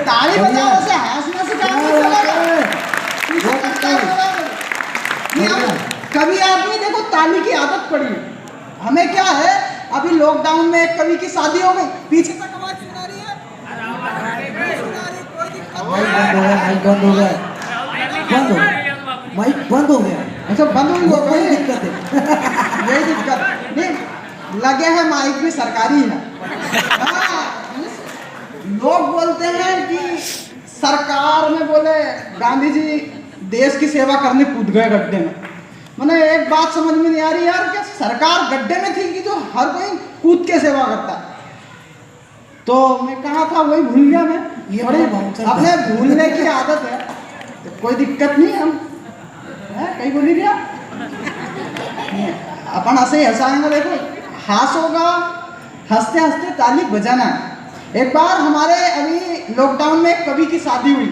ताली बजाने से हंसने से काम नहीं चलेगा। नहीं, कभी आदमी देखो ताली की आदत पड़ी। हमें क्या है, अभी लॉकडाउन में एक कवि की शादी हो गई, पीछे तक आवाज सुना रही है, माइक बंद हो गया, माइक बंद हो गया। अच्छा बंद हो गया, कोई दिक्कत है। यही दिक्कत नहीं, लगे हैं माइक भी सरकारी है। हाँ, लोग बोलते हैं कि सरकार में बोले गांधी जी देश की सेवा करने कूद गए गड्ढे में। मैंने एक बात समझ में नहीं आ रही यार, कि सरकार गड्ढे में थी कि जो हर कोई कूद के सेवा करता है। तो मैं कहा था वही भूल गया मैं, ये थोड़ी अपने भूलने की आदत है, तो कोई दिक्कत नहीं। हम कहीं बोली दिया अपन हंसे ही हंसाएंगे। देखो हास होगा, हंसते हंसते ताली बजाना है। एक बार हमारे अभी लॉकडाउन में एक कवि की शादी हुई।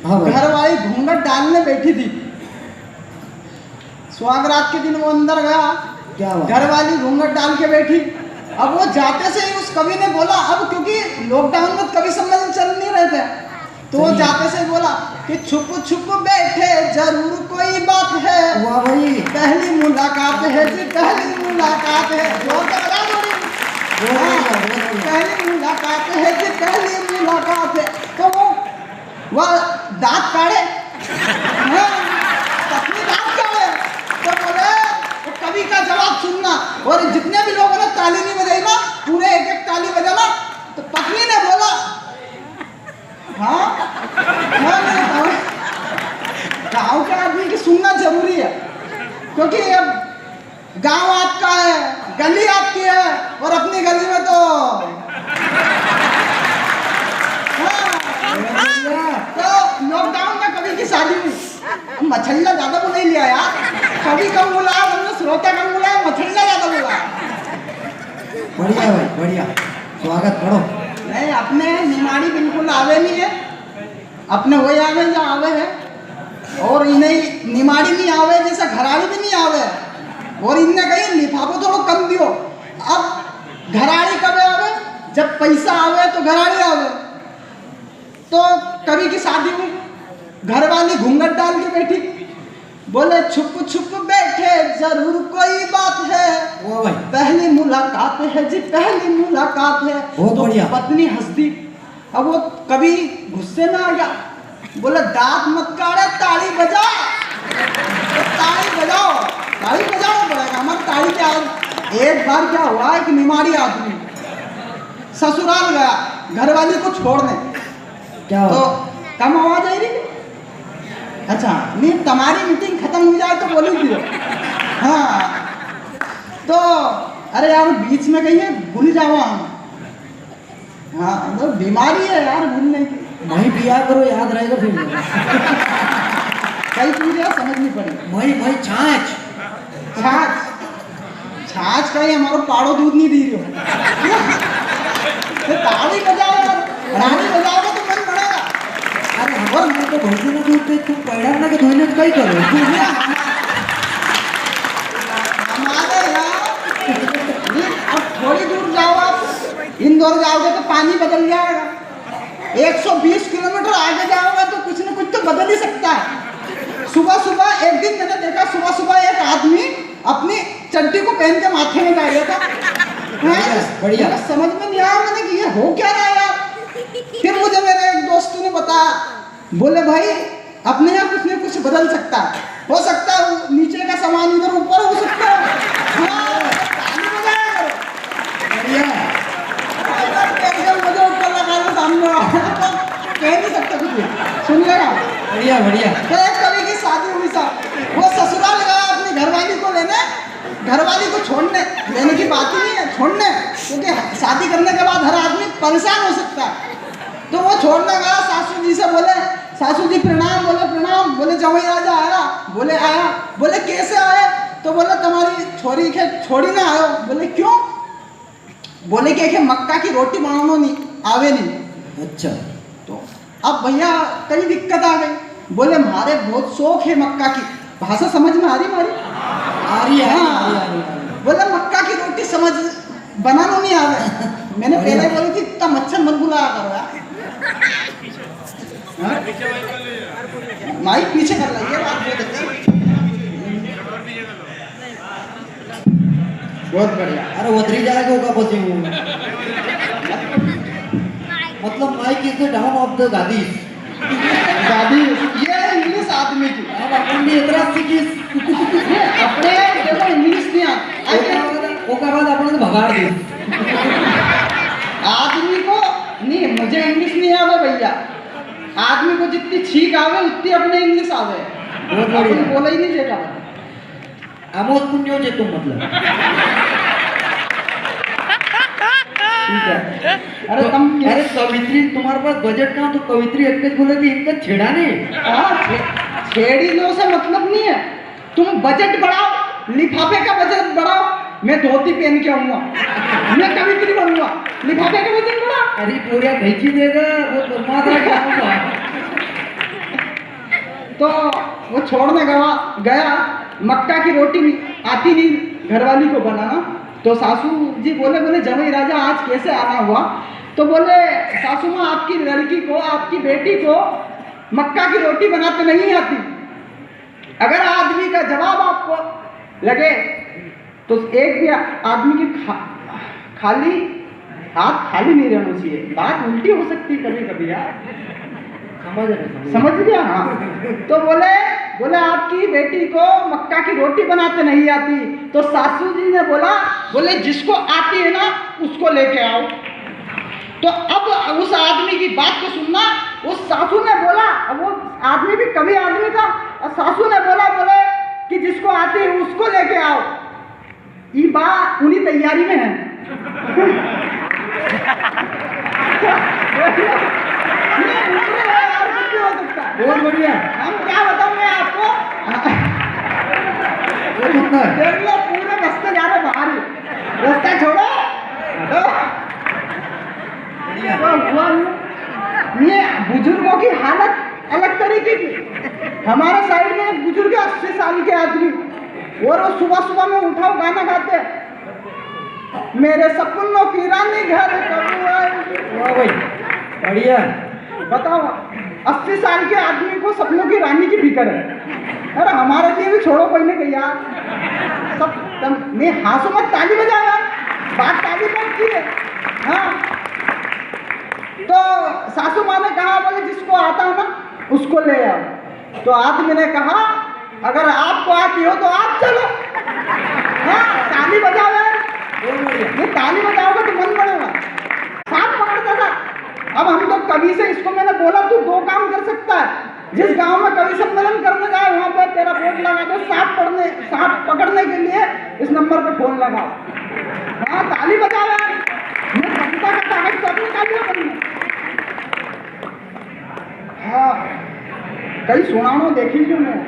हाँ भाई। घर वाली घूंघट डालने बैठी थी, सुहागरात के दिन वो अंदर गया, क्या बात? घर वाली घूंघट डाल के बैठी। अब वो जाते से ही उस कवि ने बोला, अब क्योंकि लॉकडाउन में कवि सम्मेलन चल नहीं रहे थे, तो वो जाते से बोला कि छुप छुप बैठे जरूर कोई बात है। वाह भाई, पहली मुलाकात है जी, पहली मुलाकात है। जोर से बजा दो रे। पहली मुलाकात है जी, पहली मुलाकात है। तो वो दांत काढ़े, पत्नी दांत काढ़े, तो बोले वो कवि का जवाब सुनना, और जितने भी लोगों ने ताली नहीं बजाई ना, पूरे एक एक ताली बजाना। तो पत्नी ने बोला हाँ, गाँव के आदमी की सुनना जरूरी है, क्योंकि अब गांव आपका है, गली आपकी है, और अपनी गली में तो लॉकडाउन में कवि की शादी हुई। मछल्ला ज्यादा बोल नहीं लिया यार, कवि कम बोला, हमने श्रोता कम बोला, मछल्ला ज्यादा बोला। बढ़िया भाई, बढ़िया, स्वागत करो। नहीं, अपने निमाड़ी बिल्कुल आवे नहीं है, अपने वही आवे जो आवे है, और इन्हें निमाड़ी नहीं आवे जैसा घराड़ी भी नहीं आवे, और इनने कहीं लिफाफो थोड़ा कम दियो। अब घराड़ी कब आवे, जब पैसा आवे तो घराड़ी आवे। तो कवि की शादी हुई, घर वाली घूंघट डाल के बैठी, बोले छुप छुप बैठे जरूर कोई बात है। वाह भाई, पहली मुलाकात है जी, पहली मुलाकात है। बहुत तो बढ़िया। पत्नी हंस दी। अब वो कभी गुस्से में आ गया, बोले दांत मत काढ़े, ताली बजा। तो ताली बजाओ, ताली बजाओ पड़ेगा, मत ताली क्या। एक बार क्या हुआ, एक निमाड़ी आदमी ससुराल गया घरवाली को छोड़ने, क्या तो कम आवाज आई रही। अच्छा नहीं, तुम्हारी मीटिंग खत्म हो जाए तो बोली थी। हाँ तो अरे यार बीच में कहीं है, भूल जाओ हम। हाँ तो बीमारी है यार भूलने की। मई पिया करो, याद रहेगा फिर। कई चीजें समझनी पड़ी। मई छाछ का ही हमारा पाड़ो दूध नहीं दी रही हो। तो ताली बजाओ यार, रानी बजाओगे तो मन बढ़ेगा। अरे हमारे मन को भौजी ना दूध पे तुम पैड़ा ना के धोने कई करो। हमारे यहाँ अब थोड़ी दूर जाओ, आप इंदौर जाओगे तो पानी बदल जाएगा। 120 किलोमीटर आगे जाओगे तो कुछ न कुछ तो बदल ही सकता है। सुबह सुबह एक दिन मैंने देखा, सुबह सुबह एक आदमी अपनी चड्डी को पहन के माथे में बैठ गया था। बढ़िया, समझ में नहीं आया मैंने कि ये हो क्या रहा है यार। फिर मुझे मेरे एक दोस्त ने बताया, बोले भाई अपने यहाँ कुछ न कुछ बदल सकता है, हो सकता है नीचे का सामान इधर ऊपर हो सकता है। मुझे ऊपर लगा लो सामने, कह नहीं सकता कुछ, सुन लेगा। बढ़िया बढ़िया। तो एक कवि की शादी हुई साहब, वो ससुराल गया अपनी घरवाली को लेने, घरवाली को छोड़ने, लेने की बात ही नहीं है, छोड़ने, क्योंकि शादी करने के बाद हर आदमी परेशान हो सकता है। तो वो छोड़ने गया, सासू जी से बोले, सासू जी प्रणाम, बोले प्रणाम, बोले जवाई राजा आया, बोले आया, बोले कैसे आए, तो बोले तुम्हारी छोरी के छोड़ी ना आयो, बोले क्यों, बोले कि मक्का की रोटी बनाना नहीं आवे नहीं। अच्छा, तो अब भैया कई दिक्कत आ गई, बोले हमारे बहुत शौक है मक्का की। भाषा समझ में आ रही हमारी? आ रही है। बोले मक्का की रोटी समझ बनाना नहीं आवे। मैंने पहले बोली थी इतना मच्छर मत बुलाया करो यार। हाँ? माइक पीछे कर ला, ये बात बहुत अच्छी है। बहुत बढ़िया। अरे उतरी जाएगा होगा पसी वो मतलब mic is the down of the गादी दादी ये इंग्लिश आदमी की अब अपन भी इतना सीखी अपने देखो इंग्लिश नहीं आती ओका बाद अपन तो भगाड़ दी आदमी को नहीं, मुझे इंग्लिश नहीं आवे भैया। आदमी को जितनी छींक आवे उतनी अपने इंग्लिश आवे। बहुत बढ़िया। अपन बोला ही नहीं जेका आमोद पुण्यो जे तुम मतलब ठीक है। अरे तुम अरे कवित्री तुम्हारे पास बजट कहाँ तो कवित्री एक बोले थी इनका छेड़ा नहीं छेड़ी लो से मतलब नहीं है। तुम बजट बढ़ाओ, लिफाफे का बजट बढ़ाओ, मैं धोती पहन के आऊंगा, मैं कवित्री बनूंगा। लिफाफे का बजट बढ़ाओ। अरे पूरा भेजी देगा वो तुम्हारा क्या होगा तो वो छोड़ने गया मक्का की रोटी आती नहीं घरवाली को बनाना। तो सासू जी बोले जवाई राजा आज कैसे आना हुआ? तो बोले सासू माँ आपकी लड़की को, आपकी बेटी को मक्का की रोटी बनाते नहीं आती। अगर आदमी का जवाब आपको लगे तो एक भी आदमी की खाली हाथ खाली नहीं रहना चाहिए। बात उल्टी हो सकती है कभी कभी यार, समझ गया? हाँ। तो बोले आपकी बेटी को मक्का की रोटी बनाते नहीं आती। तो सासू जी ने बोले जिसको आती है ना उसको लेके आओ। तो अब उस आदमी की बात को सुनना। उस सासू ने बोला, अब वो आदमी भी कभी आदमी था, और सासू ने बोले कि जिसको आती है उसको लेके आओ। ये बात उन्हीं तैयारी में है। बहुत बढ़िया। हम क्या बताऊं मैं आपको? देख लो पूरे रास्ते जा रहे बाहर ही, रास्ता छोड़ो। ये बुजुर्गों की हालत अलग तरीके की। हमारे साइड में एक बुजुर्ग 80 साल के आदमी, और वो सुबह सुबह में उठाओ गाना गाते, मेरे सपनों की रानी घर कब आएगी। वाह भाई बढ़िया। बताओ 80 साल के आदमी को सपनों की रानी की फिक्र है। अरे हमारे लिए भी छोड़ो कोई नहीं यार। सब मैं हाथों मत ताली बजाओ यार, बात ताली कौन की है? हाँ। तो सासू माँ ने कहा बोले जिसको आता है ना उसको ले आओ। तो आदमी ने कहा अगर आपको आती हो तो आप चलो। हाँ ताली बजाओ यार, ये ताली बजाओगे तो मन बढ़ेगा। साथ पकड़ता था। अब हम तो कवि से इसको मैंने बोला तू 2 काम कर सकता है। जिस गांव में कवि सम्मेलन करने जाए वहां पे तेरा बोर्ड लगा दो, सांप पकड़ने के लिए इस नंबर पे फोन लगाओ। हाँ ताली बजा रहा है। मैं कविता का कागज सब निकाल लिया बंद। हाँ कई सुनानो देखी जो मैं।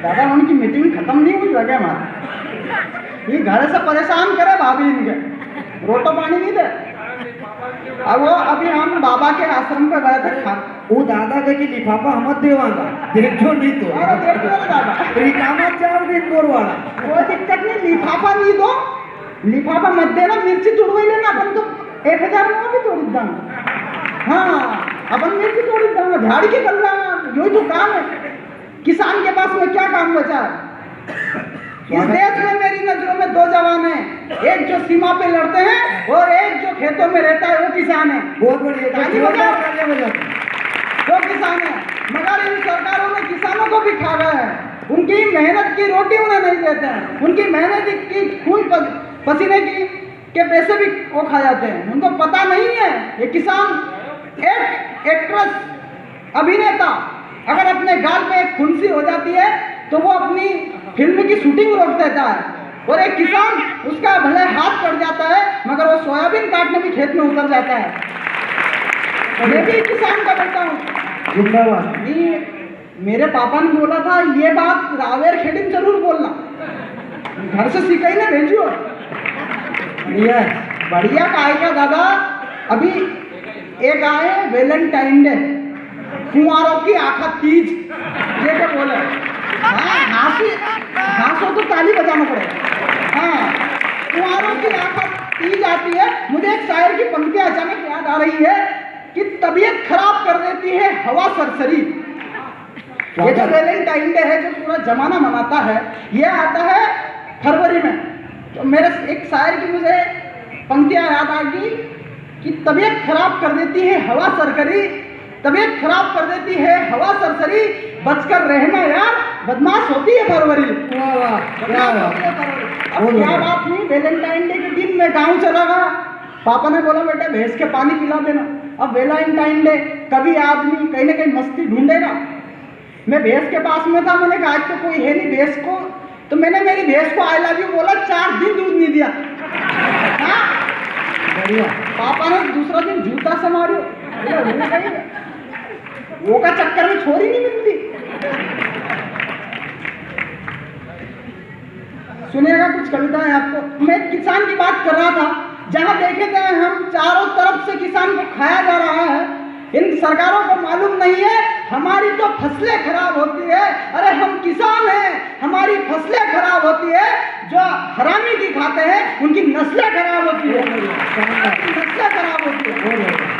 दादा उनकी मीटिंग खत्म नहीं हुई लगे हमारे। ये घर से परेशान करे भाभी इनके, रोटो पानी नहीं दे। अब वो अभी हम बाबा के आश्रम पे गए थे वो दादा का की लिफाफा हम देवांगा देखो नहीं तो अरे देख लो दादा रिकामा चार दिन बोर वाला कोई दिक्कत नहीं। लिफाफा नहीं दो, लिफाफा मत देना, मिर्ची तोड़वाई लेना। अपन तो 1000 में भी तोड़ देंगे। हाँ अपन मिर्ची तोड़ देंगे, झाड़ी के कर लाना, यही तो काम है। किसान के पास में क्या काम बचा है? इस देश में मेरी नजरों में 2 जवान हैं, एक जो सीमा पे लड़ते हैं और एक जो खेतों में रहता है, वो किसान है। बहुत बढ़िया। वो किसान है, मगर इन सरकारों ने किसानों को भी खा गए हैं। उनकी मेहनत की रोटी उन्हें नहीं देते हैं, उनकी मेहनत की खून पसीने के पैसे भी वो खा जाते हैं। उनको पता नहीं है ये किसान एक एक्ट्रेस अभिनेता अगर अपने गाल पे एक फुंसी हो जाती है तो वो अपनी फिल्म की शूटिंग रोक देता है, और एक किसान उसका भले हाथ कट जाता है मगर वो सोयाबीन काटने भी खेत में उतर जाता है। मैं भी किसान का बेटा हूँ। जिंदाबाद। ये मेरे पापा ने बोला था ये बात रावेर खेड़ी जरूर बोलना, घर से सीखा ही ना भेजियो। बढ़िया बढ़िया का दादा। अभी एक आए वैलेंटाइन डे, कुंवारों की आखा तीज, ये क्या बोले हाँ, हाँसो तो ताली बजाना पड़ेगा। हाँ, कुंवारों की आफत की जाती है। मुझे एक शायर की पंक्तियां अचानक याद आ रही है कि तबीयत खराब कर देती है हवा सरसरी। ये जो वैलेंटाइन डे है, जो पूरा जमाना मनाता है, ये आता है फरवरी में। तो मेरे एक शायर की मुझे पंक्तियां याद आ गई कि तबीयत खराब कर देती है हवा सरसरी, तबीयत खराब कर देती है हवा सरसरी, बचकर रहना यार, बदमाश होती है फरवरी। वाह वाह क्या अब क्या बात नहीं, वैलेंटाइन डे के दिन मैं गाँव चला गया, पापा ने बोला बेटा भैंस के पानी पिला देना। अब वैलेंटाइन डे, कभी आदमी कहीं ना कहीं मस्ती ढूंढेगा। मैं भैंस के पास में था, मैंने कहा आज तो कोई है नहीं भैंस को, तो मैंने मेरी भैंस को आई लव यू बोला, 4 दिन दूध नहीं दिया। हाँ? बढ़िया। पापा ने दूसरा दिन जूता से मारो, वो का चक्कर में छोरी नहीं मिलती। सुनिएगा कुछ कविताएं आपको। मैं किसान की बात कर रहा था, जहां देखे थे हम चारों तरफ से किसान को खाया जा रहा है। इन सरकारों को मालूम नहीं है हमारी तो फसलें खराब होती है। अरे हम किसान हैं, हमारी फसलें खराब होती है, जो हरामी की खाते हैं उनकी नस्लें खराब होती है, नस्लें खराब होती है।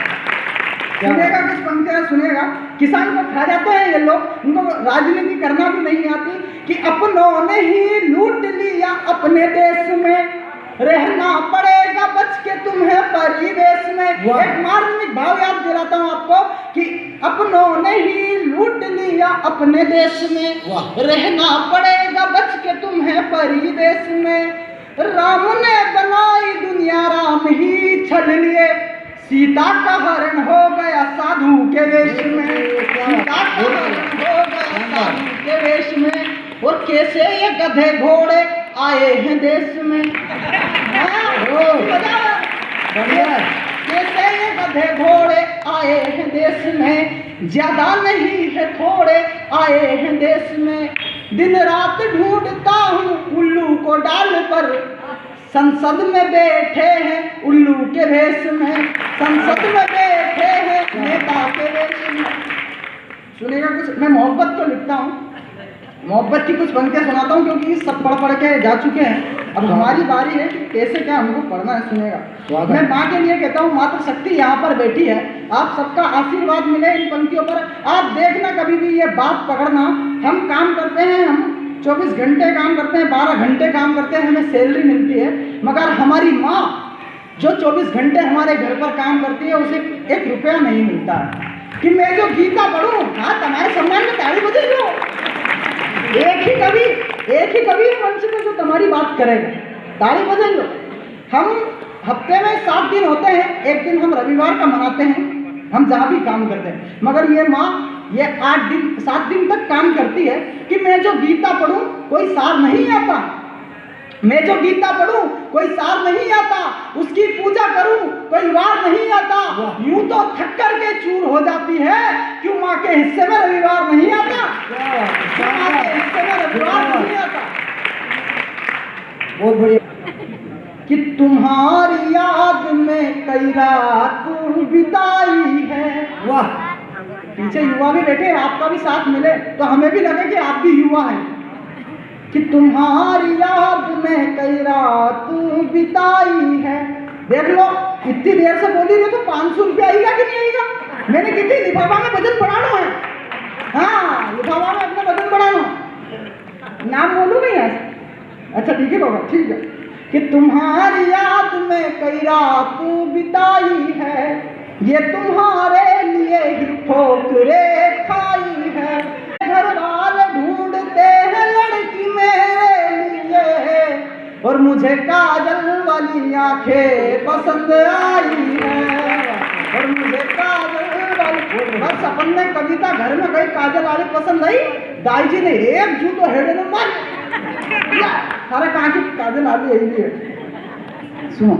सुनेगा कुछ पंक्तियां सुनेगा। किसान को खा जाते हैं ये लोग, उनको राजनीति करना भी नहीं आती कि अपनों ने ही लूट लिया अपने देश में, रहना पड़ेगा बच के तुम्हें परिवेश में। एक मार्मिक भाव याद दिलाता हूँ आपको कि अपनों ने ही लूट लिया अपने देश में, रहना पड़ेगा बच के तुम्हें परिवेश में। राम ने बनाई दुनिया, राम ही छल लिए, सीता का हरण हो गया साधु के वेश में, सीता का हरण हो गया साधु के वेश में। और कैसे ये गधे घोड़े आए हैं देश में, कैसे ये गधे घोड़े आए हैं देश में, ज्यादा नहीं है थोड़े आए हैं देश में। दिन रात ढूंढता हूँ उल्लू को डाल पर, संसद में बैठे हैं उल्लू के भेष में, संसद में बैठे हैं नेता के भेष में। सुनिएगा कुछ, मैं मोहब्बत तो लिखता हूँ, मोहब्बत की कुछ पंक्तियां सुनाता हूँ क्योंकि सब पढ़ के जा चुके हैं। अब हमारी बारी है कि कैसे क्या हमको पढ़ना है। सुनेगा, मैं माँ के लिए कहता हूँ मातृ शक्ति यहाँ पर बैठी है, आप सबका आशीर्वाद मिले इन पंक्तियों पर। आप देखना कभी भी ये बात पकड़ना, हम काम करते हैं, हम 24 घंटे काम करते हैं, 12 घंटे काम करते हैं, हमें सैलरी मिलती है, मगर हमारी माँ जो 24 घंटे हमारे घर पर काम करती है उसे 1 रुपया नहीं मिलता है। कि मैं जो गीता पढ़ूँ, हाँ तुम्हारे सम्मान में ताली बजे लो, एक ही कवि मंच में जो तुम्हारी बात करेगा, ताली बजे लो। हम हफ्ते में 7 दिन होते हैं, एक दिन हम रविवार का मनाते हैं, हम जहाँ भी काम करते हैं, मगर ये माँ ये 7 दिन तक काम करती है कि मैं जो गीता पढ़ूं कोई सार नहीं आता, मैं जो गीता पढ़ूं कोई सार नहीं आता, उसकी पूजा करूं कोई वार नहीं आता। यूं तो थक कर के चूर हो जाती है, क्यों माँ के हिस्से में रविवार नहीं आता, क्यों माँ के हिस्से में रविवार नहीं आता। बहुत बढ़िया। कि तुम्हारी याद में कई रात बिताई है। वाह, पीछे युवा भी बैठे, आपका भी साथ मिले तो हमें भी लगे कि आप भी युवा हैं। कि तुम्हारी याद में कई रात बिताई है। देख लो इतनी देर से बोली रही तो 500 रुपया आएगा कि नहीं आएगा। मैंने कितनी लिफाफा में वजन बढ़ाना है, हाँ लिफाफा में अपना वजन बढ़ाना। नाम बोलूँ नहीं यार, अच्छा ठीक है बाबा, ठीक है। कि तुम्हारी याद में कई रात बिताई है, ये तुम्हारे लिए ही ठोकरे खाई है। घर वाले ढूंढते हैं लड़की मेरे लिए, और मुझे काजल वाली आंखें पसंद आई है, और मुझे काजल वाली। बस अपन ने कविता घर में गई, काजल वाली पसंद आई, दाई जी ने एक जू तो हेड में मार सारा कहा कि काजल वाली यही है। सुनो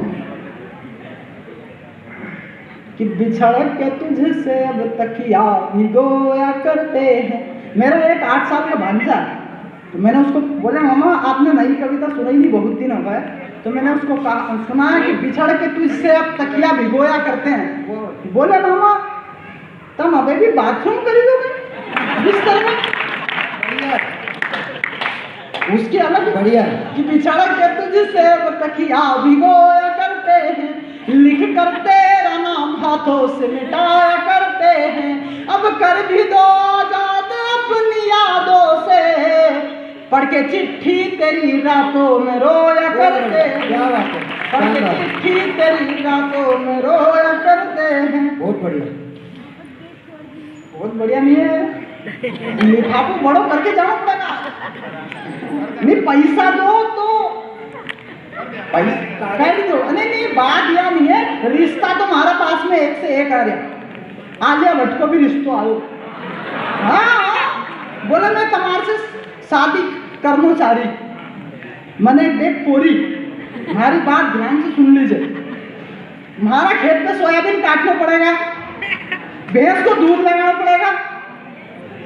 कि बिछड़ के तुझसे अब तकिया भिगोया करते हैं। मेरा एक 8 साल का भांजा है, तो मैंने उसको बोला मामा आपने नई कविता सुनाई नहीं, बहुत दिन हो गए, तो मैंने उसको सुनाया कि बिछड़ के तुझसे अब तकिया भिगोया करते हैं। बोले मामा तुम अबे भी बाथरूम कर दोगे बिस्तर में। उसकी अलग बढ़िया कि बिछड़ के तुझसे वो तकिया भिगोया करते हैं, लिख कर तेरा नाम हाथों से मिटाया करते हैं। अब कर भी दो आजाद अपनी यादों से, पढ़ के चिट्ठी तेरी रातों में रोया करते हैं। क्या बात है, पढ़ के क्या बात है। चिट्ठी तेरी रातों में रोया करते हैं। बहुत बढ़िया। बहुत बढ़िया नहीं है, लिफाफो बड़ो करके जाना पड़ेगा। नहीं पैसा दो तो पैसा कह दो, नहीं नहीं बात यह नहीं है, रिश्ता तुम्हारा पास में एक से एक आ रहा। आलिया भट्ट को भी रिश्तो आयो। हाँ बोले मैं तुम्हारे से शादी करना चाह रही। मैंने देख पोरी, हमारी बात ध्यान से सुन लीजिए। हमारा खेत में सोयाबीन काटना पड़ेगा, भैंस को दूध लगाना पड़ेगा,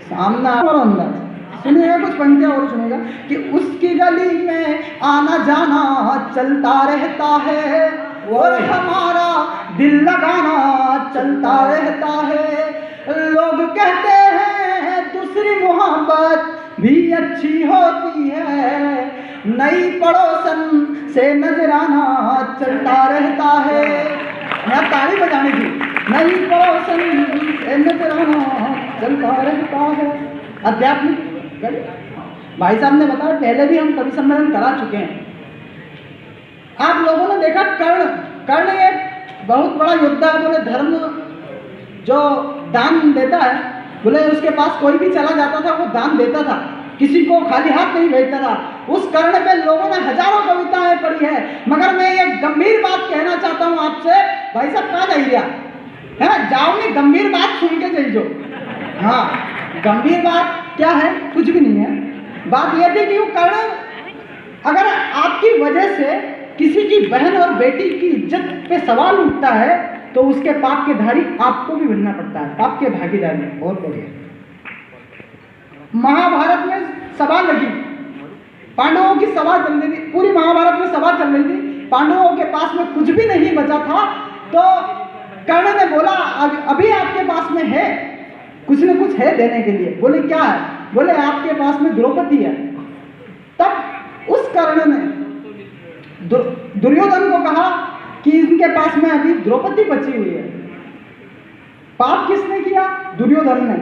सामना और अंदाज सुनिएगा, कुछ पंक्तियां और सुनेगा कि उसकी गली में आना जाना चलता रहता है, और हमारा दिल लगाना चलता रहता है। लोग कहते हैं दूसरी मोहब्बत भी अच्छी होती है, नई पड़ोसन से नजराना चलता रहता है। यहाँ ताली बजानी थी। नई पड़ोसन से नजराना चलता रहता है। आध्यात्मिक भाई साहब ने बताया, पहले भी हम कवि सम्मेलन करा चुके हैं। आप लोगों ने देखा कर्ण एक बहुत बड़ा योद्धा है। बोले धर्म जो दान देता है, बोले उसके पास कोई भी चला जाता था वो दान देता था, किसी को खाली हाथ नहीं भेजता था। उस कर्ण पे लोगों ने हजारों कविताएं पढ़ी है। मगर मैं ये गंभीर बात कहना चाहता हूँ आपसे, भाई साहब कहाँ जाइए है, जाओ नहीं, गंभीर बात सुन के जाइए। हाँ गंभीर बात क्या है, कुछ भी नहीं है। बात यह थी कि वो कर्ण अगर आपकी वजह से किसी की बहन और बेटी की इज्जत पे सवाल उठता है तो उसके पाप के धारी आपको भी बनना पड़ता है, पाप के भागीदारी। बहुत बढ़िया। महाभारत में सभा लगी, पांडवों की सभा चल रही थी, पूरी महाभारत में सभा चल रही थी, पांडवों के पास में कुछ भी नहीं बचा था। तो कर्ण ने बोला अभी आपके पास में है, कुछ न कुछ है देने के लिए। बोले क्या है? बोले आपके पास में द्रौपदी है। तब उस कर्ण ने दुर्योधन को कहा कि इनके पास में अभी द्रौपदी बची हुई है। पाप किसने किया? दुर्योधन ने।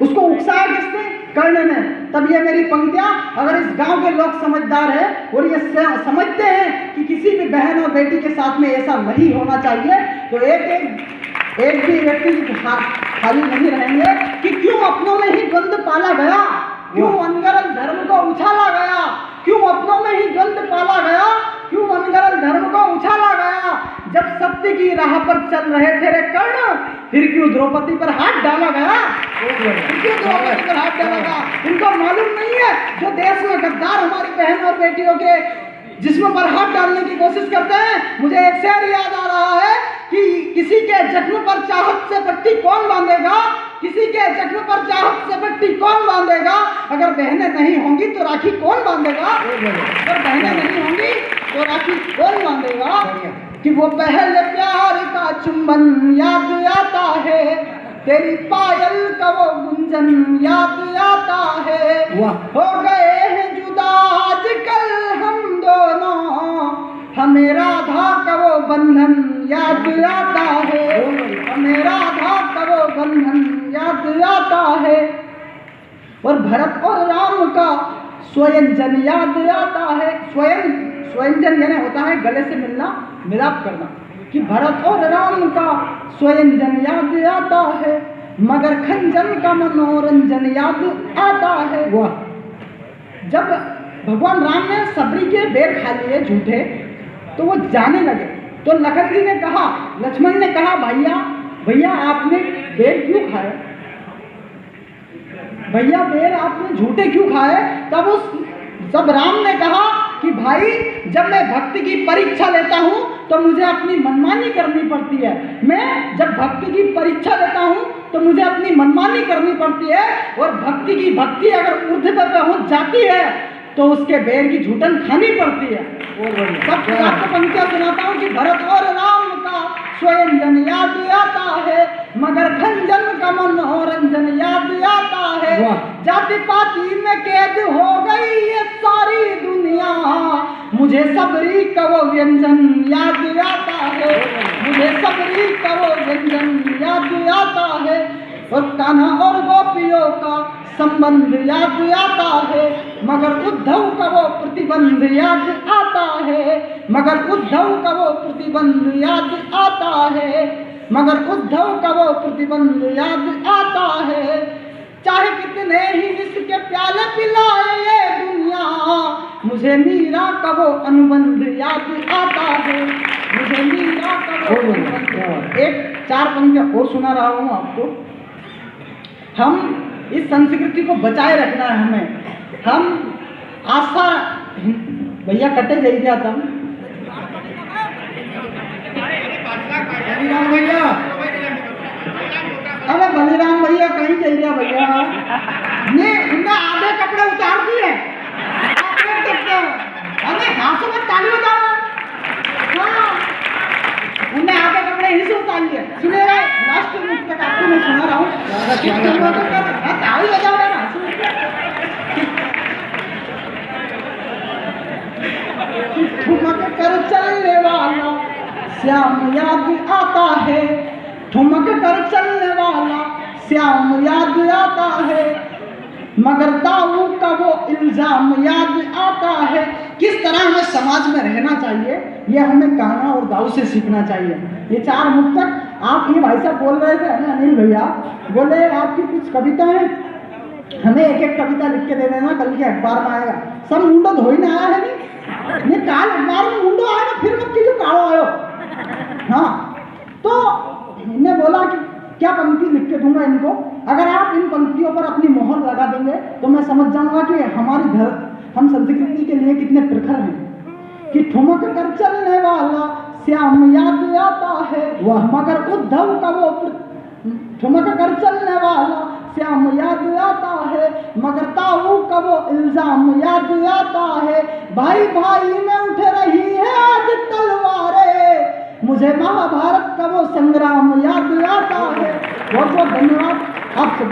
उसको उकसाया किसने? कर्ण ने। तब ये मेरी पंक्तियां अगर इस गांव के लोग समझदार हैं और ये समझते हैं कि किसी भी बहन और बेटी के साथ में ऐसा नहीं होना चाहिए, तो एक भी व्यक्ति खाली नहीं रहेंगे कि क्यों अपनों में ही द्वंद्व पाला गया, क्यों अनगरल धर्म को उछाला गया, क्यों अपनों में ही द्वंद्व पाला गया, क्यों अनगरल धर्म को उछाला गया। जब सत्य की राह पर चल रहे थे रे कर्ण, फिर क्यों द्रौपदी पर हाथ डाला गया? क्यों द्रौपदी पर हाथ डाला गया? इनको मालूम नहीं है जो देश में गद्दार हमारी बहन और बेटियों के जिस्म पर हाथ डालने की कोशिश करते हैं। मुझे एक शेर याद आ रहा है कि किसी के जख्म पर चाहत से पट्टी कौन बांधेगा, किसी के जख्म पर चाहत से पट्टी कौन बांधेगा। अगर बहनें नहीं होंगी तो राखी कौन बांधेगा? अगर बहनें नहीं होंगी तो राखी कौन बांधेगा? कि वो पहले प्यार का चुंबन याद आता है, तेरी पायल का वो गुंजन याद आता है। हो गए हैं जुदा आजकल हम दोनों, हमें राधा का वो बंधन याद आता है, हमें राधा का वो बंधन याद आता है। और भरत और राम का स्वयंजन याद आता है। स्वयंजन यानी होता है गले से मिलना, मिलाप करना। कि भरत और राम का स्वयंजन याद आता है, मगर खंजन का मनोरंजन याद आता है। जब भगवान राम ने सबरी के बेर खा लिए झूठे, तो वो जाने लगे। तो लखन जी ने कहा, लक्ष्मण ने कहा, भैया आपने बेर क्यों खाए? भैया बेर आपने झूठे क्यों खाए? तब राम ने कहा कि भाई जब मैं भक्ति की परीक्षा लेता हूँ तो मुझे अपनी मनमानी करनी पड़ती है। मैं जब भक्ति की परीक्षा लेता हूँ तो मुझे अपनी मनमानी करनी पड़ती है। और भक्ति अगर ऊर्ध्व पर पहुँच जाती है तो उसके बेर की झूठन खानी पड़ती है। सब आपको पंक्तियां सुनाता हूँ कि भरत और राम का स्वयंजन याद आता है, मगर खंजन का मनोरंजन याद आता है। वाह। जाति पाति में कैद हो गई ये सारी दुनिया, मुझे सबरी का वो व्यंजन याद आता है, मुझे सबरी का वो व्यंजन याद आता है, और कान्हा और गोपियों का संबंध याद आता है, मगर उद्धव का वो प्रतिबंध याद आता है, मगर उद्धव का वो प्रतिबंध याद आता है, मगर उद्धव का वो प्रतिबंध याद आता है। चाहे कितने ही इसके प्याले पिलाए ये दुनिया, मुझे मीरा का वो अनुबंध याद आता है, मुझे मीरा का वो अनुबंध। एक 4 पंक्तियां और सुना रहा हूँ आपको। हम इस संस्कृति को बचाए रखना है हमें। हम आशा भैया कटे जाइए क्या तम राम भैया, अरे बलिराम भैया कहीं चाहिए भैया, ने उनने आधे कपड़े उतार दिए, आप देख सकते हो। अरे हाथों में ताली बजाओ। हाँ, उनने आधे कपड़े ही से उतार लिए। सुने लास्ट मुक्त तक आपको मैं सुना रहा हूँ। ताली बजाओ ना। ठुमक कर चलने वाला श्याम याद आता है, ठुमक कर चलने वाला श्याम याद आता है, मगर दाऊ का वो इल्जाम याद आता है। किस तरह हमें समाज में रहना चाहिए, ये हमें कान्हा और दाऊ से सीखना चाहिए। ये 4 मुक्तक आप ये भाई साहब बोल रहे थे ना अनिल भैया, बोले आपकी कुछ कविताएं हमें एक कविता लिख के दे देना, कल के अखबार में आएगा। सब मुंडो धोई ना आया है नहीं काल अखबार में मुंडो आया ना, फिर मत कीजिए कालो आयो। हाँ, तो इन्होंने बोला कि क्या पंक्ति लिख के दूंगा इनको, अगर आप इन पंक्तियों पर अपनी मोहर लगा देंगे तो मैं समझ जाऊंगा कि हम संस्कृति के लिए कितने प्रखर हैं। कि ठुमक कर चलने वाला श्याम याद आता है, वह मगर उद्धव का वो ठुमक कर चलने वाला श्याम याद आता है, मगर ताऊ का वो इल्जाम याद आता है। भाई भाई में उठ रही है आज तलवारें, मुझे महाभारत का वो संग्राम याद आता है। बहुत बहुत धन्यवाद आप सब।